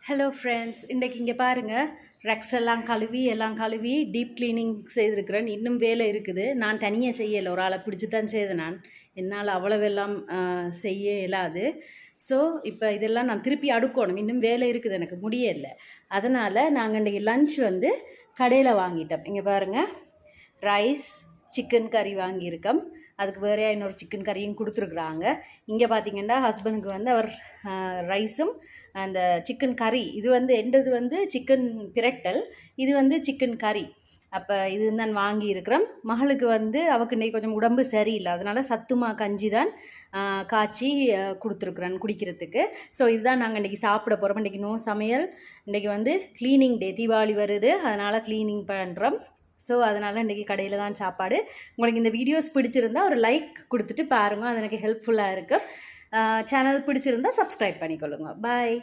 Hello friends, இன்றைக்கி இங்கே பாருங்கள், ரெக்ஸ் எல்லாம் கழுவி டீப் க்ளீனிங் செய்திருக்கிறேன். இன்னும் வேலை இருக்குது. நான் தனியாக செய்யலை, ஒரு ஆளை பிடிச்சி தான் செய்தேன். நான் என்னால் அவ்வளவெல்லாம் செய்ய இயலாது. ஸோ இப்போ இதெல்லாம் நான் திருப்பி அடுக்கணும். இன்னும் வேலை இருக்குது, எனக்கு முடியலை. அதனால் நாங்கள் இன்றைக்கி லன்ச் கடையில் வாங்கிட்டோம். இங்கே பாருங்கள், ரைஸ் சிக்கன் கறி வாங்கியிருக்கோம். அதுக்கு வேறையா இன்னொரு சிக்கன் கறியும் கொடுத்துருக்குறாங்க. இங்கே பார்த்தீங்கன்னா ஹஸ்பண்டுக்கு அவர் ரைஸும் அந்த சிக்கன் கறி, இது எண்டது சிக்கன் பிரட்டல், இது சிக்கன் கறி. அப்போ இது நான் வாங்கியிருக்கிறோம். மகளுக்கு அவൾക്ക് இன்றைக்கி கொஞ்சம் உடம்பு சரியில்லை, அதனால் சத்துமா கஞ்சி தான் காய்ச்சி கொடுத்துருக்குறேன் குடிக்கிறதுக்கு. ஸோ இதுதான் நாங்கள் இன்றைக்கி சாப்பிட போகிறோம். இன்றைக்கி நோ சமையல். இன்றைக்கி க்ளீனிங் டே, தீபாவளி வருது, அதனால் க்ளீனிங் பண்ணுறோம். ஸோ அதனால் இன்றைக்கி கடையில் தான் சாப்பாடு. உங்களுக்கு இந்த வீடியோஸ் பிடிச்சிருந்தா ஒரு லைக் கொடுத்துட்டு பாருங்கள், அது எனக்கு ஹெல்ப்ஃபுல்லாக இருக்குது. சேனல் பிடிச்சிருந்தா சப்ஸ்கிரைப் பண்ணிக்கொள்ளுங்க. பாய்.